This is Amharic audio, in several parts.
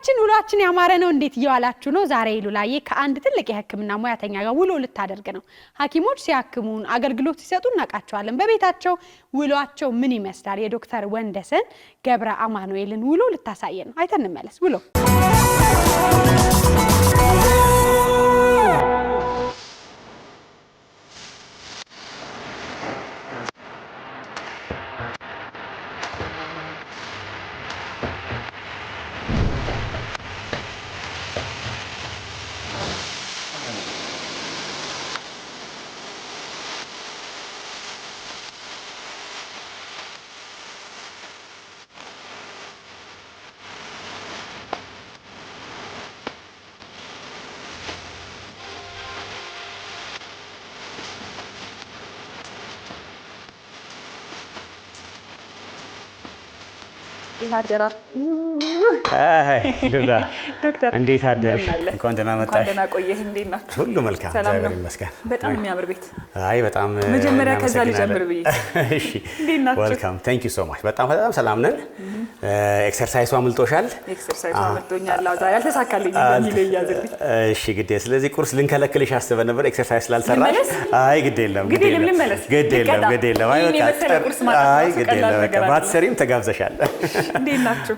ውሏችን ያማረ ነው እንዴት ይዋላችሁ ነው ዛሬ ሉላዬ ከአንድ ትልቅ የህክምና ሙያተኛ ጋር ውሎ ልታደርግ ነው ሐኪሞች ሲያክሙን አገልግሎት ሲሰጡ እናቃቸዋለን በቤታቸው ውሏቸው ምን ይመስላል የዶክተር ወንደሰን ገብረ አማኑኤልን ውሎ ልታሳየን ነው አይተን እንመለስ ውሎ ይሃደራል ሉላ ዶክተር እንዴት አደርሽ እንኳን ደህና መጣሽ እንኳን ደህና ቆየህ እንዴት ናችሁ ሁሉ መልካም እግዚአብሔር ይመስገን በጣም የሚያምር ቤት አይ በጣም መጀመሪያ ከዛ ልጀምር ብዬ እሺ እንዴት ናችሁ ዌልካም ታንክ ዩ ሶ ማች በጣም ሰላም ነን ኤክሰርሳይሱ አምልጦሻል ኤክሰርሳይሱ አምልጦኛል አው ዛሬ አልተሳካልኝ በሚል ያዘልኝ እሺ ግዴ ስለዚህ ቁርስ ልንከለክልሽ አስበን ነበር ኤክሰርሳይስ ስላልሰራሽ አይ ግዴ የለም ግዴ የለም አይ በቃ አይ ግዴ የለም በቃ ባትሰሪም ተጋብዘሻል እንዴት ናችሁ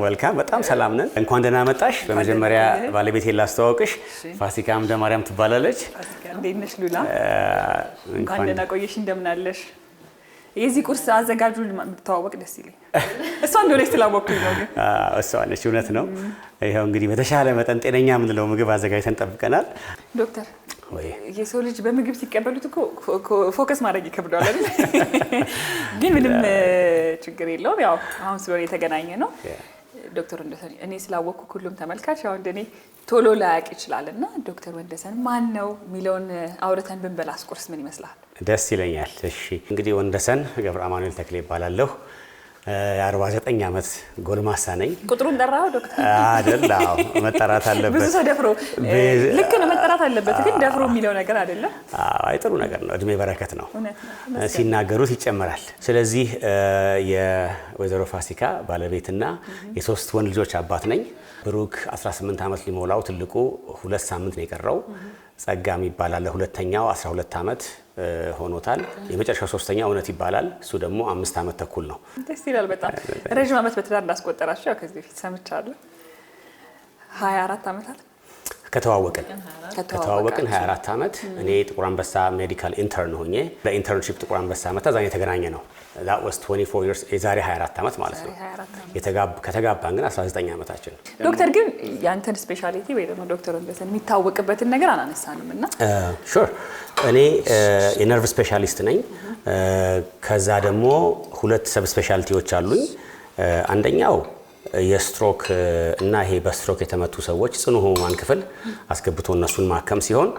ዌልካም በጣም ሰላም ነን እንኳን ደህና መጣሽ በመጀመሪያ ባለቤቴን ላስተዋውቅሽ ፋሲካ አምደ ማርያም ትባላለች ፋሲካ እንዴት ነሽ ሉላ እንኳን ደህና ቆየሽ እንደምን አለሽ የዚህ ቁርስ አዘጋጁ ተዋወቅ ደስ ይለኝ እሷ እንደሆነች ስላወቅኩኝ ነው ግን እሷ ነች እውነት ነው ይሄው እንግዲህ በተሻለ መጠን ጤነኛ ምንለው ምግብ አዘጋጅተን ጠብቀናል ዶክተር የሰው ልጅ በምግብ ሲቀበሉት እኮ ፎከስ ማድረግ ይከብዳል አይደል ግን ምንም ችግር የለውም ያው አሁን ስለሆነ የተገናኘ ነው ዶክተር ወንደሰን እኔ ስላወቅኩ ሁሉም ተመልካች ያው እንደኔ ቶሎ ላያቅ ይችላልና ዶክተር ወንደሰን ማን ነው ሚሊዮን አውርተን ብንበላስ ቁርስ ምን ይመስላል ደስ ይለኛል እሺ እንግዲህ ወንደሰን ገብረ አማኑኤል ተክሌ ይባላለሁ 49 ዓመት ጎልማሳ ነኝ ቁጥሩን ጠራው ዶክተር አይደለም መጠራት አለበት ብዙ ሰው ደፍሮ ልክ ነው መጠራት አለበት ግን ደፍሮ የሚለው ነገር አይደለም አይ ጥሩ ነገር ነው እድሜ በረከት ነው ሲናገሩት ይጨመራል ስለዚህ የወይዘሮ ፋሲካ ባለቤትና የሶስት ወንድ ልጆች አባት ነኝ ብሩክ 18 ዓመት ሊሞላው ትልቁ 2 ሳምንት ነው የቀረው ጸጋም ይባላል ሁለተኛው 12 ዓመት ሆኖታል የመጨረሻው ሶስተኛው እውነት ይባላል እሱ ደግሞ 5 ዓመት ተኩል ነው ደስ ይላል በጣም ረጅም ዓመት በትዳር እንዳስቆጠራችሁ ከዚህ በፊት ሰምቻለሁ 24 ዓመታት ከተዋወቅን 24 ዓመት እኔ ጥቁር አንበሳ ሜዲካል ኢንተርን ሆኜ በኢንተርንሺፕ ጥቁር አንበሳ መጣ ዛሬ የተገናኘ ነው that was 24 years የዛሬ 24 ዓመት ማለት ነው ከተጋባን ግን 19 ዓመታችን ዶክተር ግን ያንተን ስፔሻሊቲ ወይ ደግሞ ዶክተር ወንደሰን የሚታወቅበትን ነገር አናነሳንምና ሹር እኔ የነርቭ ስፔሻሊስት ነኝ ከዛ ደግሞ ሁለት ሰብ ስፔሻሊቲዎች አሉኝ አንደኛው የስትሮክ እና ይሄ በስትሮክ የተመቱ ሰዎች ጽኑ ህሙማን ክፍል አስገብቶ እነሱን ማከም ሲሆን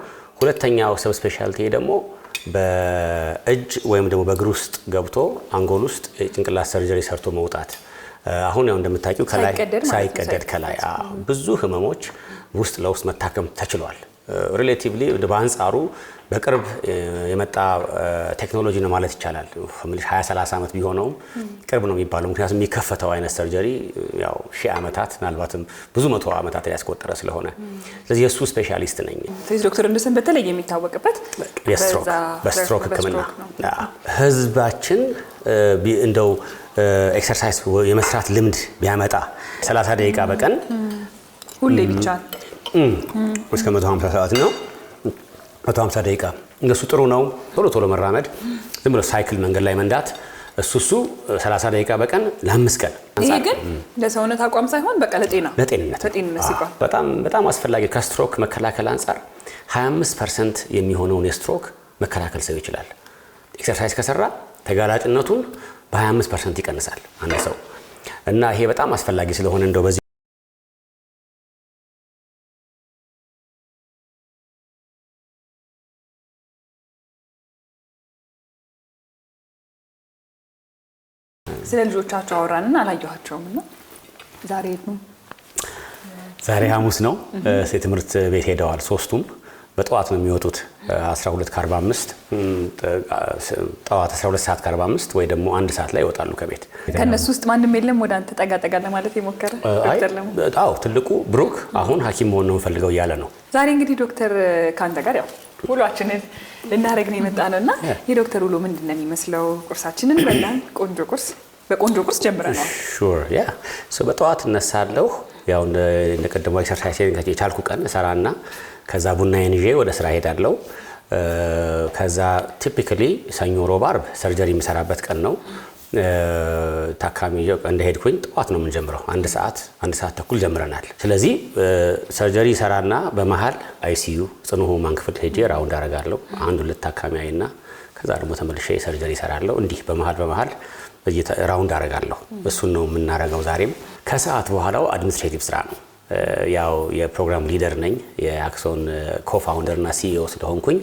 ሁለተኛው ሰብ ስፔሻሊቲ ደግሞ በእጅ ወይም ደግሞ በእግር ውስጥ ገብቶ አንጎል ውስጥ ጭንቅላት ሰርጀሪ ሰርቶ መውጣት አሁን ያው እንደምታውቂው ከላይ ሳይቀደድ ከላይ ብዙ ህመሞች ውስጥ ለውስጥ መታከም ተችሏል ሪሌቲቭሊ በአንጻሩ በቅርብ የመጣ ቴክኖሎጂ ነው ማለት ይቻላል 20-30 ዓመት ቢሆነው ቅርብ ነው የሚባለው ምክንያቱም የሚከፈተው አይነት ሰርጀሪ ያው ሺህ ዓመታት ምናልባትም ብዙ መቶ ዓመታት ያስቆጠረ ስለሆነ ስለዚህ የሱ ስፔሻሊስት ነኝ ስለዚህ ዶክተር ወንደሰን በተለይ የሚታወቅበት በስትሮክ ህክምና ህዝባችን እንደው ኤክሰርሳይዝ የመስራት ልምድ ቢያመጣ 30 ደቂቃ በቀን ሁሌ ብቻ እስከ 150 ሰዓት ነው 150 ደቂቃ እንደሱ ጥሩ ነው ቶሎ መራመድ ዝም ብሎ ሳይክል መንገድ ላይ መንዳት እሱ 30 ደቂቃ በቀን ለ5 ቀን ይሄ ግን ለሰውነት አቋም ሳይሆን በቃ ለጤንነት ሲባል በጣም አስፈላጊ ከስትሮክ መከላከል አንፃር 25% የሚሆነውን የስትሮክ መከላከል ሰው ይችላል ኤክሰርሳይዝ ከሰራ ተጋላጭነቱን በ25% ይቀንሳል አንድ ሰው እና ይሄ በጣም አስፈላጊ ስለሆነ እንደው በዚህ ስለ ልጆቻቸው አወራንና አላየኋቸውምና ዛሬ ሐሙስ ነው ትምህርት ቤት ሄደዋል ሶስቱም በጠዋት ነው የሚወጡት 12:45 ጠዋት 12:45 ወይ ደግሞ 1 ሰዓት ላይ ይወጣሉ ከቤት። ከነሱ ውስጥ ማንም የለም ወደ አንተ ጠጋ ለማለት የሞከረ ዶክተር ለሙ? አዎ ትልቁ ብሩክ አሁን ሐኪም መሆን ነው ፈልገው እያለ ነው። ዛሬ እንግዲህ ዶክተር ካንተ ጋር ያው ውሏችንን ልናደርግ ነው የመጣነውና የዶክተር ውሎ ምንድነው የሚመስለው? ቁርሳችንን በላን፣ በቆንጆ ቁርስ ጀምረናል። ሹር ያ በጠዋት እነሳለሁ። ያው እንደ ቀደሙ ኤክሰርሳይዝ የቻልኩ ቀን እሰራና ከዛ ቡናዬን ይዤ ወደ ስራ ሄዳለሁ። ከዛ ቲፒካሊ ሰኞ፣ ሮብ፣ አርብ ሰርጀሪ የሚሰራበት ቀን ነው። ታካሚ እንደሄድኩኝ ጠዋት ነው የምንጀምረው። አንድ ሰዓት ተኩል ጀምረናል። ስለዚህ ሰርጀሪ ሰራና በመሃል አይሲዩ ጽኑ ህሙማን ክፍል ሄጄ ራውንድ አደርጋለሁ። 1-2 ታካሚ አይና ከዛ ደግሞ ተመልሼ ሰርጀሪ ሰራለሁ። እንዲህ በመሃል ራውንድ አደርጋለሁ። እሱን ነው የምናደርገው ዛሬም። ከሰዓት በኋላው አድሚኒስትሬቲቭ ስራ ነው። ያው የፕሮግራም ሊደር ነኝ። የአክሶን ኮፋውንደር እና ሲኢኦ ስለሆንኩኝ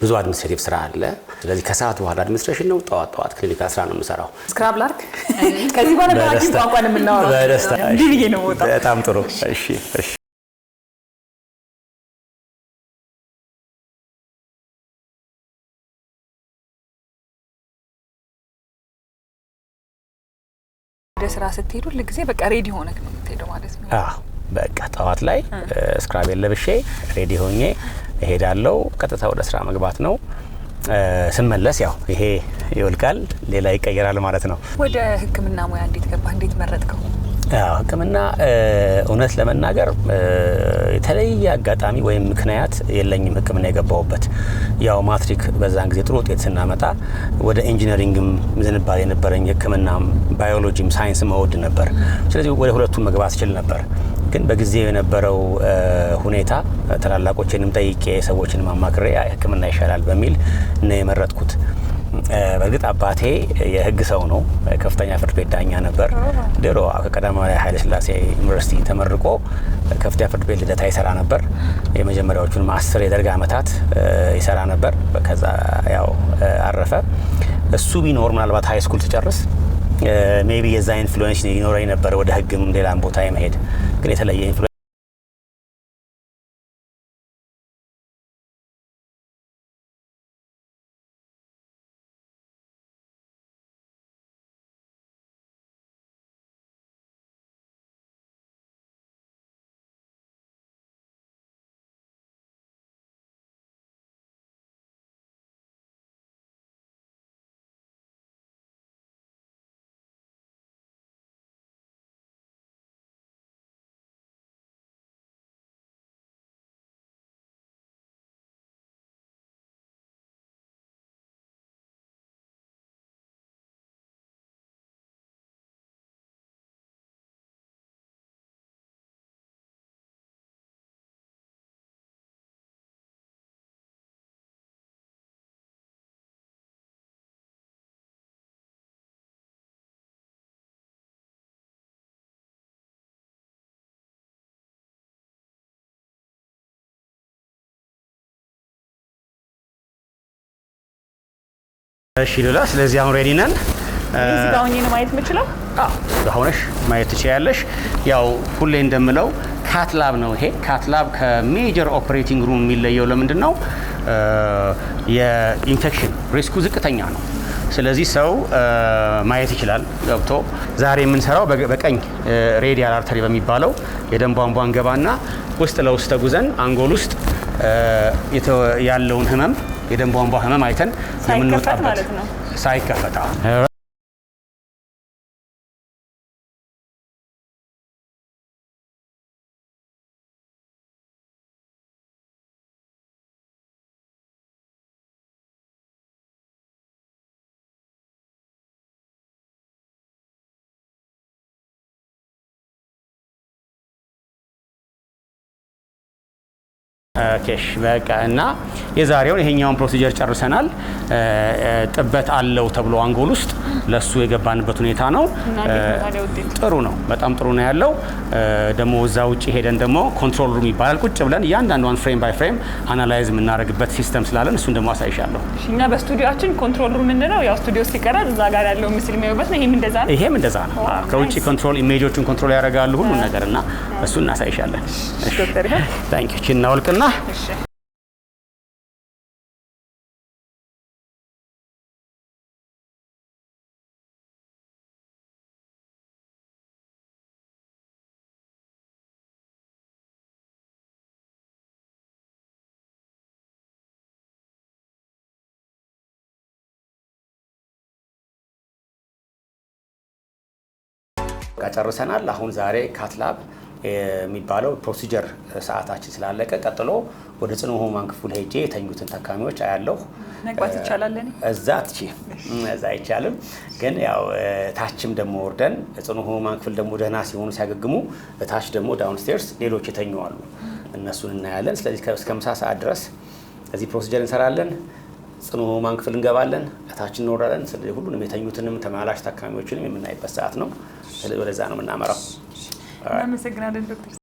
ብዙ አድሚኒስትሬቲቭ ስራ አለ። ስለዚህ ከሰዓት በኋላ አድሚኒስትሬሽን ነው። ጠዋት ክሊኒካል ስራ ነው የምሰራው። ስክራብ ላርክ ከዚህ በኋላ በአዲስ ቋንቋ ነው የምናወራው። በደስታ እንዲህ ብዬ ነው የምወጣው። በጣም ጥሩ። እሺ ወደ ስራ ስትሄዱ ለጊዜ በቃ ሬዲ ሆነክ ነው የምትሄደው ማለት ነው? አዎ በቃ ጠዋት ላይ ስክራቤል ለብሼ ሬዲ ሆኜ እሄዳለሁ። ቀጥታ ወደ ስራ መግባት ነው። ስመለስ ያው ይሄ ይወልቃል፣ ሌላ ይቀየራል ማለት ነው። ወደ ሕክምና ሙያ እንዴት ገባህ? እንዴት መረጥከው? ሕክምና እውነት ለመናገር የተለየ አጋጣሚ ወይም ምክንያት የለኝም። ሕክምና የገባሁበት ያው ማትሪክ በዛን ጊዜ ጥሩ ውጤት ስናመጣ ወደ ኢንጂነሪንግም ዝንባሌ ነበረኝ። ሕክምናም ባዮሎጂም ሳይንስም እወድ ነበር። ስለዚህ ወደ ሁለቱም መግባት እችል ነበር። ግን በጊዜው የነበረው ሁኔታ ታላላቆችንም ጠይቄ ሰዎችንም አማክሬ ሕክምና ይሻላል በሚል ነው የመረጥኩት። በእርግጥ አባቴ የህግ ሰው ነው። ከፍተኛ ፍርድ ቤት ዳኛ ነበር። ድሮ ከቀዳማዊ ኃይለ ሥላሴ ዩኒቨርሲቲ ተመርቆ ከፍተኛ ፍርድ ቤት ልደታ ይሰራ ነበር። የመጀመሪያዎቹን 10 የደርግ ዓመታት ይሰራ ነበር። ከዛ ያው አረፈ። እሱ ቢኖር ምናልባት ሃይ ስኩል ተጨርስ ሜቢ የዛ ኢንፍሉዌንስ ይኖረኝ ነበር ወደ ህግም ሌላም ቦታ የመሄድ ግን የተለየ ኢንፍሉዌንስ እሺ ሉላ፣ ስለዚህ አሁን ሬዲ ነን። እዚህ ጋር ሆኜ ነው ማየት የምችለው? አዎ ሆነሽ ማየት ትችያለሽ። ያው ሁሌ እንደምለው ካትላብ ነው ይሄ። ካትላብ ከሜጀር ኦፕሬቲንግ ሩም የሚለየው ለምንድን ነው? የኢንፌክሽን ሪስኩ ዝቅተኛ ነው። ስለዚህ ሰው ማየት ይችላል ገብቶ። ዛሬ የምንሰራው በቀኝ ሬዲያል አርተሪ በሚባለው የደም ቧንቧ እንገባና ውስጥ ለውስጥ ተጉዘን አንጎል ውስጥ ያለውን ህመም የደም ቧንቧ ህመም አይተን የምንወጣበት ሳይከፈታ ኬሽ በቃ እና የዛሬውን ይሄኛውን ፕሮሲጀር ጨርሰናል። ጥበት አለው ተብሎ አንጎል ውስጥ ለሱ የገባንበት ሁኔታ ነው። ጥሩ ነው፣ በጣም ጥሩ ነው ያለው። ደግሞ እዛ ውጪ ሄደን ደግሞ ኮንትሮል ሩም ይባላል። ቁጭ ብለን እያንዳንዷን ፍሬም ባይ ፍሬም አናላይዝ የምናደርግበት ሲስተም ስላለን እሱን ደግሞ አሳይሻለሁ። እኛ በስቱዲዮአችን ኮንትሮል ሩም ምንድነው? ያው ስቱዲዮ ሲቀረጽ እዛ ጋር ያለው ምስል የሚያዩበት ነው። ይሄም እንደዛ ነው። ከውጪ ኮንትሮል ኢሜጆችን ኮንትሮል ያደርጋሉ ሁሉ ነገርና እሱን እናሳይሻለን። እሺ ዶክተር፣ ታንክ ዩ። እናወልቅና ጨርሰናል። አሁን ዛሬ ካትላብ የሚባለው ፕሮሲጀር ሰዓታችን ስላለቀ ቀጥሎ ወደ ጽኑ ህሙማን ክፍል ሄጄ የተኙትን ታካሚዎች አያለሁ። መግባት ይቻላል? እዛ አይቻልም፣ ግን ያው ታችም ደግሞ ወርደን ጽኑ ህሙማን ክፍል ደግሞ ደህና ሲሆኑ ሲያገግሙ ታች ደግሞ ዳውንስቴርስ ሌሎች የተኙ አሉ፣ እነሱን እናያለን። ስለዚህ እስከ ምሳ ሰዓት ድረስ እዚህ ፕሮሲጀር እንሰራለን። ጽኑ ህሙማን ክፍል እንገባለን፣ ታች እንወርዳለን። ስለዚህ ሁሉንም የተኙትንም ተመላላሽ ታካሚዎችንም የምናይበት ሰዓት ነው። ስለዚህ ወደዛ ነው የምናመራው። እናመሰግናለን ዶክተር።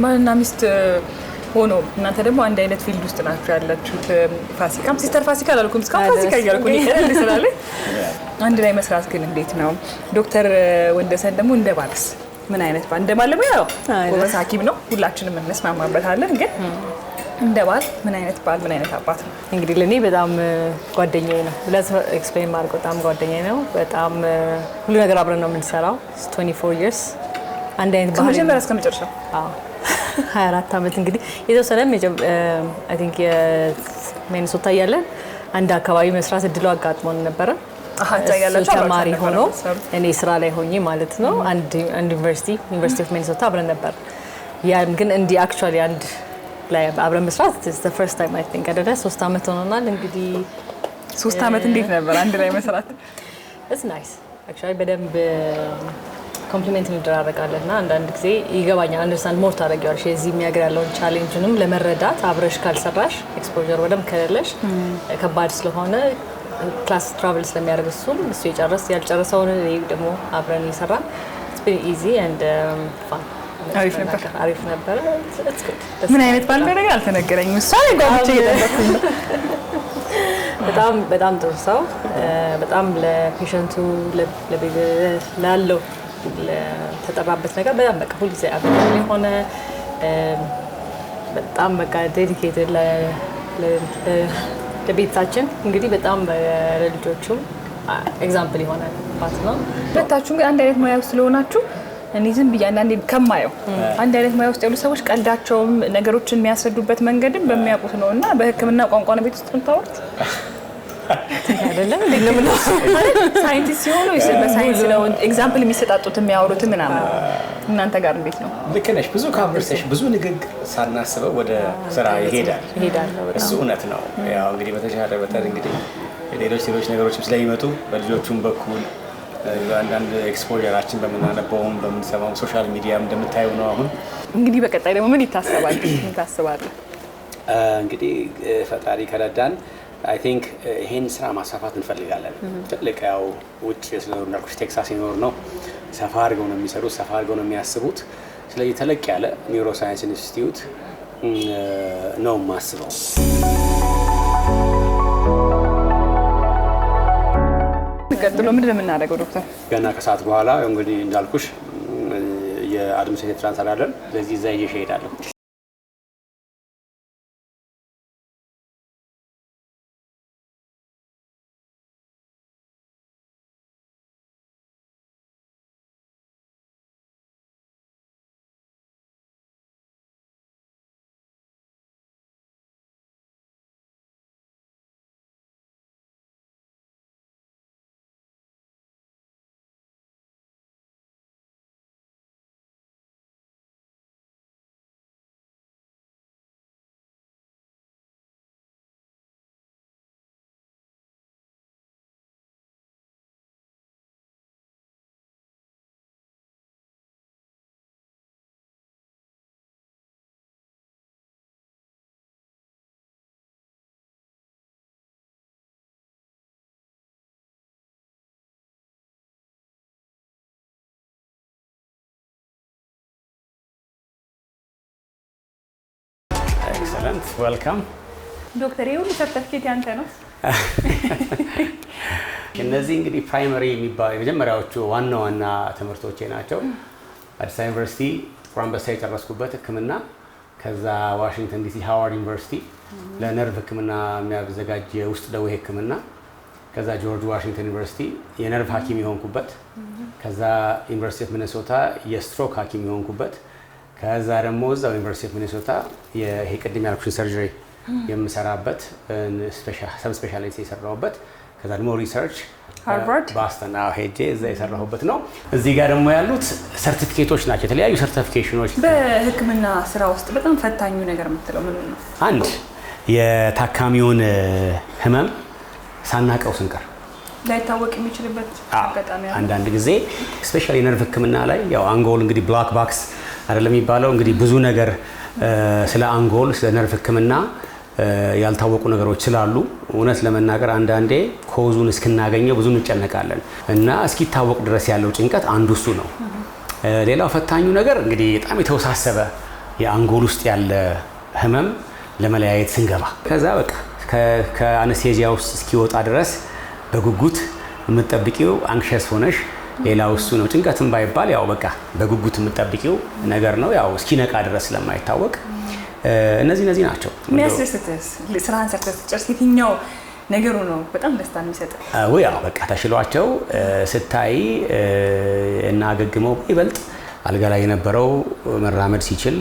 ባልና ሚስት ሆኖ እናንተ ደግሞ አንድ አይነት ፊልድ ውስጥ ናችሁ ያላችሁት። ፋሲካም ሲስተር ፋሲካ አላልኩም እስካሁን ፋሲካ እያልኩ ይቀርል ይችላል። አንድ ላይ መስራት ግን እንዴት ነው? ዶክተር ወንደሰን ደግሞ እንደ ባልስ ምን አይነት ባል? እንደ ባለሙያ ያው ጎበዝ ሐኪም ነው፣ ሁላችንም እንስማማበታለን። ግን እንደ ባል ምን አይነት ባል፣ ምን አይነት አባት ነው? እንግዲህ ለኔ በጣም ጓደኛዬ ነው። ኤክስፕሌን ማድረግ በጣም ጓደኛዬ ነው። በጣም ሁሉ ነገር አብረን ነው የምንሰራው። 24 years አንድ አይነት ባህል ከመጀመሪያ እስከ መጨረሻው 24 ዓመት እንግዲህ የተወሰነም አይ ቲንክ የሚኒሶታ ያለን አንድ አካባቢ መስራት እድሉ አጋጥሞን ነበረ። ተማሪ ሆኖ እኔ ስራ ላይ ሆኜ ማለት ነው። አንድ ዩኒቨርሲቲ ኦፍ ሚኒሶታ አብረን ነበር። ያን ግን እንዲ አክቹአሊ አንድ ላይ አብረን መስራት is the first time I think አይደለ? 3 ዓመት ሆኖናል እንግዲህ። 3 ዓመት እንዴት ነበር አንድ ላይ መስራት? it's nice actually በደንብ ኮምፕሊሜንት እንደራረጋለንና አንዳንድ ጊዜ ይገባኛል አንደርስታንድ ሞር ታደርጊዋለሽ የዚህ የሚያገር ያለውን ቻሌንጅንም ለመረዳት አብረሽ ካልሰራሽ ኤክስፖዠር ወደም ከሌለሽ ከባድ ስለሆነ ክላስ ትራቨል ስለሚያደርግ እሱ ያልጨረሰውን ደግሞ አብረን ይሰራል። it's been easy and fun። አሪፍ ነበር። ምን አይነት ባል ነገር አልተነገረኝም። እሷ ላይ ጓጉቼ እየጠበኩኝ ነው። በጣም ጥሩ ሰው፣ በጣም ለፔሸንቱ ላለው ለተጠራበት ነገር በጣም በቃ ሁሉ ጊዜ አብሮኝ የሆነ በጣም በቃ ዴዲኬትድ ለቤታችን እንግዲህ በጣም ለልጆቹም ኤግዛምፕል የሆነ ባት ነው። ሁለታችሁም ግን አንድ አይነት ሙያ ውስጥ ስለሆናችሁ እኔ ዝም ብዬ አንዳንዴ ከማየው አንድ አይነት ሙያ ውስጥ ያሉ ሰዎች ቀልዳቸውም ነገሮችን የሚያስረዱበት መንገድም በሚያውቁት ነው እና በሕክምና ቋንቋ ነው ቤት ውስጥ የምታወሩት አይደለም? እንዴት ነው ሳይንቲስት ሲሆኑ በሳይንስ ነው ኤግዛምፕል የሚሰጣጡት የሚያወሩት ምናምን። እናንተ ጋር እንዴት ነው? ልክ ነሽ። ብዙ ኮንቨርሴሽን ብዙ ንግግር ሳናስበው ወደ ስራ ይሄዳል። እሱ እውነት ነው። ያው እንግዲህ በተሻለ በተር እንግዲህ ሌሎች ነገሮችም ስለሚመጡ በልጆቹም በኩል አንዳንድ ኤክስፖዠራችን በምናነበውም በምንሰማው ሶሻል ሚዲያም እንደምታየው ነው። አሁን እንግዲህ በቀጣይ ደግሞ ምን ይታሰባል? ምን ታስባለህ? እንግዲህ ፈጣሪ ከረዳን አይ ቲንክ ይሄን ስራ ማስፋፋት እንፈልጋለን። ትልቅ ያው ውጭ ስለኖር እንዳልኩሽ ቴክሳስ ይኖር ነው ሰፋ አድርገው ነው የሚሰሩት፣ ሰፋ አድርገው ነው የሚያስቡት። ስለዚህ ተለቅ ያለ ኒውሮሳይንስ ኢንስቲትዩት ነው የማስበው። ቀጥሎ ምንድን ነው የምናደርገው ዶክተር? ገና ከሰዓት በኋላ እንግዲህ እንዳልኩሽ የአድሚኒስትሬቲቭ ትራንስፈር አለን። ስለዚህ እዛ ይዤ እሄዳለሁ። ኤክሰለንት ዌልካም ዶክተር። ይሁን ሰርተፊኬት ያንተ ነው? እነዚህ እንግዲህ ፕራይመሪ የሚባሉ የመጀመሪያዎቹ ዋና ትምህርቶቼ ናቸው። አዲስ አበባ ዩኒቨርሲቲ ጥቁር አንበሳ የጨረስኩበት ሕክምና፣ ከዛ ዋሽንግተን ዲሲ ሃዋርድ ዩኒቨርሲቲ ለነርቭ ሕክምና የሚያዘጋጅ የውስጥ ደዌ ሕክምና፣ ከዛ ጆርጅ ዋሽንግተን ዩኒቨርሲቲ የነርቭ ሐኪም የሆንኩበት፣ ከዛ ዩኒቨርሲቲ ኦፍ ሚኒሶታ የስትሮክ ሐኪም የሆንኩበት፣ ከዛ ደግሞ እዛው ዩኒቨርሲቲ ኦፍ ሚኒሶታ ይሄ ቅድም ያልኩሽን ሰርጀሪ የምሰራበት ሰብ ስፔሻሊቲ የሰራሁበት፣ ከዛ ደግሞ ሪሰርች ሃርቫርድ ባስተን ሄጄ እዛ የሰራሁበት ነው። እዚህ ጋር ደግሞ ያሉት ሰርቲፊኬቶች ናቸው፣ የተለያዩ ሰርቲፊኬሽኖች። በህክምና ስራ ውስጥ በጣም ፈታኙ ነገር የምትለው ምን ነው? አንድ የታካሚውን ህመም ሳናቀው ስንቀር ላይታወቅ የሚችልበት አጋጣሚ አለ። አንዳንድ ጊዜ ስፔሻሊ የነርቭ ህክምና ላይ ያው አንጎል እንግዲህ ብላክ ባክስ አይደለም የሚባለው። እንግዲህ ብዙ ነገር ስለ አንጎል ስለ ነርቭ ህክምና ያልታወቁ ነገሮች ስላሉ እውነት ለመናገር አንዳንዴ ኮዙን እስክናገኘው ብዙ እንጨነቃለን እና እስኪታወቅ ድረስ ያለው ጭንቀት አንዱ እሱ ነው። ሌላው ፈታኙ ነገር እንግዲህ በጣም የተወሳሰበ የአንጎል ውስጥ ያለ ህመም ለመለያየት ስንገባ ከዛ በቃ ከአነስቴዚያ ውስጥ እስኪወጣ ድረስ በጉጉት የምትጠብቂው አንክሸስ ሆነሽ ሌላው እሱ ነው። ጭንቀትም ባይባል ያው በቃ በጉጉት የምትጠብቂው ነገር ነው፣ ያው እስኪነቃ ድረስ ስለማይታወቅ እነዚህ ናቸው። የሚያስደስትስ ስራህን ሰርተህ ስትጨርስ የትኛው ነገሩ ነው በጣም ደስታ የሚሰጥ? ያው በቃ ተሽሏቸው ስታይ እና አገግመው ይበልጥ አልጋ ላይ የነበረው መራመድ ሲችል፣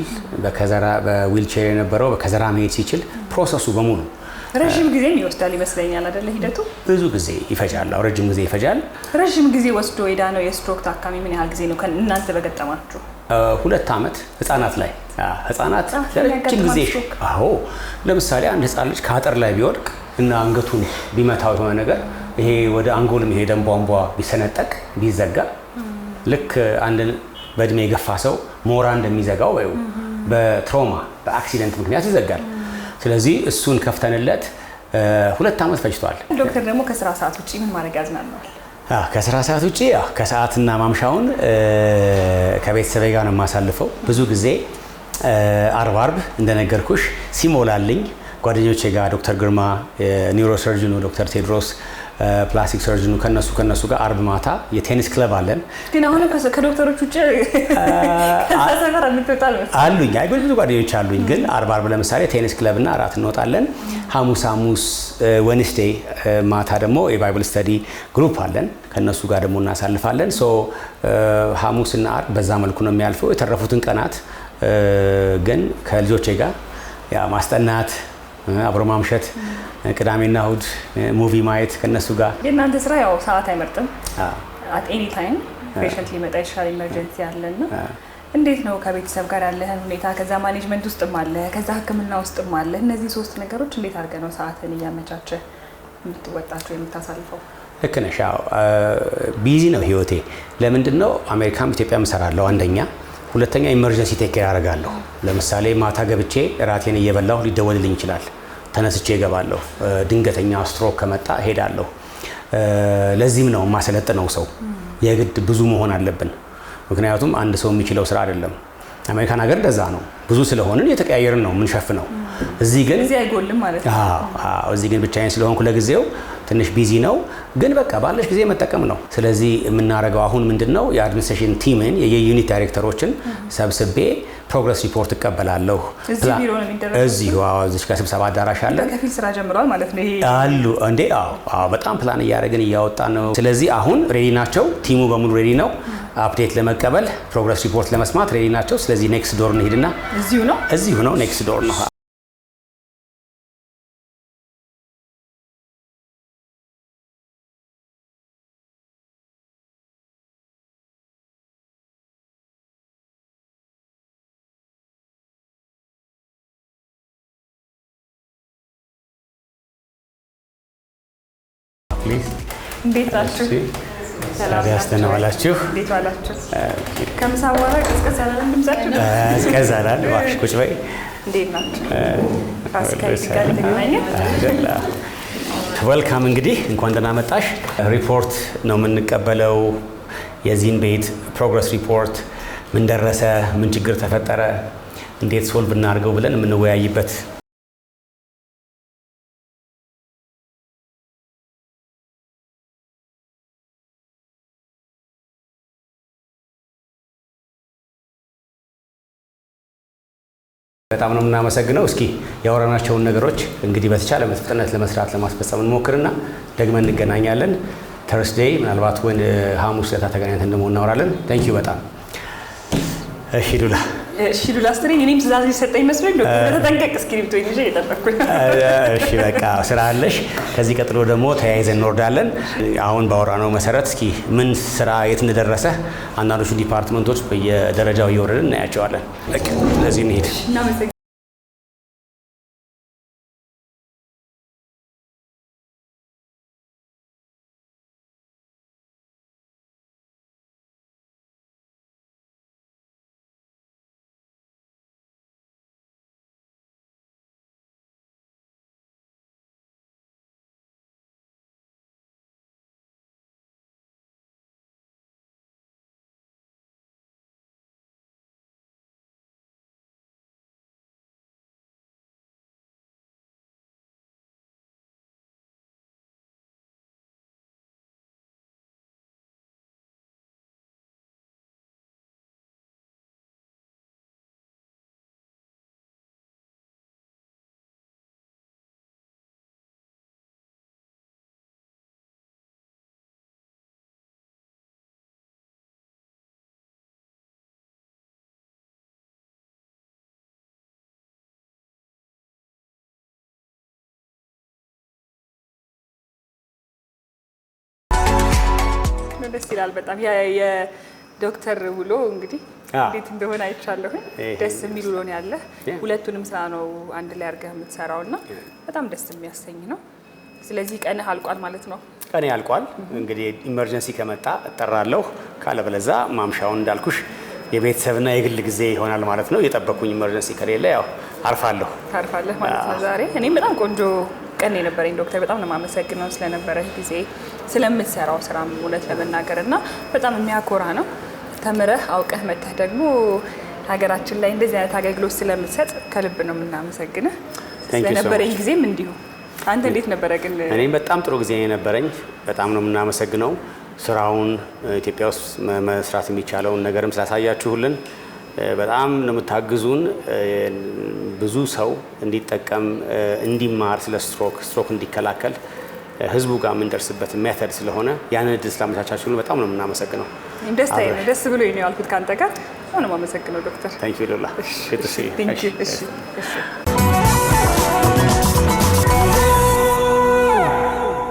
በዊልቼር የነበረው በከዘራ መሄድ ሲችል፣ ፕሮሰሱ በሙሉ ረዥም ጊዜ ይወስዳል ይመስለኛል አይደለ? ሂደቱ ብዙ ጊዜ ይፈጃል። ረጅም ጊዜ ይፈጃል። ረዥም ጊዜ ወስዶ የዳነው የስትሮክ ታካሚ ምን ያህል ጊዜ ነው እናንተ በገጠማችሁ? 2 ዓመት ህፃናት ላይ ህፃናት ለረጅም ጊዜ ለምሳሌ አንድ ህፃን ልጅ ከአጥር ላይ ቢወድቅ እና አንገቱን ቢመታው የሆነ ነገር ይሄ ወደ አንጎል የሚሄደን ቧንቧ ቢሰነጠቅ ቢዘጋ ልክ አንድ በእድሜ የገፋ ሰው ሞራ እንደሚዘጋው ወይ በትሮማ በአክሲደንት ምክንያት ይዘጋል። ስለዚህ እሱን ከፍተንለት 2 ዓመት ፈጅቷል። ዶክተር ደግሞ ከስራ ሰዓት ውጪ ምን ማድረግ ያዝናናል? ከስራ ሰዓት ውጪ ከሰዓትና ማምሻውን ከቤተሰቤ ጋር ነው የማሳልፈው። ብዙ ጊዜ አርብ እንደነገርኩሽ ሲሞላልኝ ጓደኞቼ ጋር ዶክተር ግርማ ኒውሮሰርጅኑ፣ ዶክተር ቴድሮስ ፕላስቲክ ሰርጅኑ ከነሱ ጋር አርብ ማታ የቴኒስ ክለብ አለን። ግን አሁን ከዶክተሮች ውጭ ከሰፈር እንጥጣል አሉኝ። አይ ብዙ ጓደኞች አሉኝ። ግን አርብ ለምሳሌ ቴኒስ ክለብ እና አራት እንወጣለን። ሐሙስ ዌድነስዴይ ማታ ደግሞ የባይብል ስተዲ ግሩፕ አለን። ከነሱ ጋር ደግሞ እናሳልፋለን። ሶ ሐሙስና አርብ በዛ መልኩ ነው የሚያልፈው። የተረፉትን ቀናት ግን ከልጆቼ ጋር ያ ማስጠናት፣ አብሮ ማምሸት፣ ቅዳሜና እሁድ ሙቪ ማየት ከነሱ ጋር። የእናንተ ስራ ያው ሰዓት አይመርጥም። አት ኤኒ ታይም ፔሸንት ሊመጣ ይችላል፣ ኢመርጀንሲ አለና እንዴት ነው ከቤተሰብ ጋር ያለህን ሁኔታ? ከዛ ማኔጅመንት ውስጥም አለ፣ ከዛ ህክምና ውስጥም አለ። እነዚህ 3 ነገሮች እንዴት አድርገህ ነው ሰዓትን እያመቻቸ የምትወጣቸው የምታሳልፈው? ልክ ነሽ። ቢዚ ነው ህይወቴ። ለምንድን ነው አሜሪካም ኢትዮጵያም እሰራለሁ አንደኛ፣ ሁለተኛ ኢመርጀንሲ ቴክ ኬር አደርጋለሁ። ለምሳሌ ማታ ገብቼ ራቴን እየበላሁ ሊደወልልኝ ይችላል። ተነስቼ እገባለሁ። ድንገተኛ ስትሮክ ከመጣ እሄዳለሁ። ለዚህም ነው የማሰለጥነው ሰው የግድ ብዙ መሆን አለብን። ምክንያቱም አንድ ሰው የሚችለው ስራ አይደለም። አሜሪካን ሀገር እንደዛ ነው። ብዙ ስለሆንን የተቀያየርን ነው የምንሸፍነው። እዚህ ግን አይጎልም ማለት ነው። እዚህ ግን ብቻዬን ስለሆንኩ ለጊዜው ትንሽ ቢዚ ነው፣ ግን በቃ ባለሽ ጊዜ መጠቀም ነው። ስለዚህ የምናደርገው አሁን ምንድነው የአድሚኒስትሬሽን ቲምን የዩኒት ዳይሬክተሮችን ሰብስቤ ፕሮግረስ ሪፖርት እቀበላለሁ። እዚህ ቢሮ ነው የሚደረገው። እዚህ ከስብሰባ አዳራሽ አለ። ከፊል ስራ ጀምሯል ማለት ነው። ይሄ አሉ እንዴ? በጣም ፕላን እያደረግን እያወጣን ነው። ስለዚህ አሁን ሬዲ ናቸው። ቲሙ በሙሉ ሬዲ ነው። አፕዴት ለመቀበል ፕሮግረስ ሪፖርት ለመስማት ሬዲ ናቸው። ስለዚህ ኔክስት ዶር እንሄድና እዚሁ ነው ኔክስት ዶር ነው። እንዴት ናችሁ? ሰላም ዋላችሁ? እንዴት ዋላችሁ? ከምሳ በኋላ ቀዝቀዝ ያላል ድምጻችሁ? ቀዝቀዝ ያላል። እባክሽ ቁጭ በይ። እንዴት ናችሁ? ፋሲካ ጋር ተገናኘን። ዌልካም። እንግዲህ እንኳን ደህና መጣሽ። ሪፖርት ነው የምንቀበለው። የዚህን ቤት ፕሮግረስ ሪፖርት ምን ደረሰ፣ ምን ችግር ተፈጠረ፣ እንዴት ሶልቭ እናድርገው ብለን የምንወያይበት በጣም ነው የምናመሰግነው። እስኪ ያወራናቸውን ነገሮች እንግዲህ በተቻለ ፍጥነት ለመስራት ለማስፈጸም እንሞክርና ደግመን እንገናኛለን። ተርስዴይ ምናልባት ወይ ሐሙስ ዕለት ተገናኝተን ደግሞ እናወራለን። ታንክ ዩ በጣም እሺ ሉላ ስትሪኝ እኔም ትእዛዝ ሊሰጠኝ መስሎኝ ዶክተር ተጠንቀቅ እስክሪፕቶ ይዤ እየጠበቅኩኝ። እሺ በቃ ስራ አለሽ። ከዚህ ቀጥሎ ደግሞ ተያይዘን እንወርዳለን። አሁን ባወራነው መሰረት እስኪ ምን ስራ የት እንደደረሰ አንዳንዶቹ ዲፓርትመንቶች በየደረጃው እየወረድን እናያቸዋለን። ስለዚህ እንሂድ። ደስ ይላል በጣም የዶክተር ውሎ እንግዲህ እንዴት እንደሆነ አይቻለሁኝ። ደስ የሚል ውሎ ነው ያለ። ሁለቱንም ስራ ነው አንድ ላይ አድርገህ የምትሰራውና በጣም ደስ የሚያሰኝ ነው። ስለዚህ ቀንህ አልቋል ማለት ነው? ቀኔ አልቋል። እንግዲህ ኢመርጀንሲ ከመጣ እጠራለሁ፣ ካለበለዛ ማምሻውን እንዳልኩሽ የቤተሰብና የግል ጊዜ ይሆናል ማለት ነው። የጠበቁኝ ኢመርጀንሲ ከሌለ ያው አርፋለሁ። ታርፋለህ ማለት ነው ዛሬ። እኔም በጣም ቆንጆ ቀን የነበረኝ ዶክተር፣ በጣም ነው የማመሰግነው ስለነበረ ጊዜ፣ ስለምትሰራው ስራ እውነት ለመናገር እና በጣም የሚያኮራ ነው። ተምረህ አውቀህ መተህ ደግሞ ሀገራችን ላይ እንደዚህ አይነት አገልግሎት ስለምትሰጥ ከልብ ነው የምናመሰግንህ። ስለነበረኝ ጊዜም እንዲሁ። አንተ እንዴት ነበረ ግን? እኔም በጣም ጥሩ ጊዜ የነበረኝ። በጣም ነው የምናመሰግነው ስራውን ኢትዮጵያ ውስጥ መስራት የሚቻለውን ነገርም ስላሳያችሁልን በጣም ነው የምታግዙን። ብዙ ሰው እንዲጠቀም እንዲማር ስለ ስትሮክ እንዲከላከል ህዝቡ ጋር የምንደርስበት ሜተድ ስለሆነ ያንን እድል ስላመቻቻችሁልን በጣም ነው የምናመሰግነው። ደስ ብሎኝ ነው ያልኩት ካንተ ጋር። በጣም ነው የማመሰግነው ዶክተር። ታንክ ዩ ሎላ። እሺ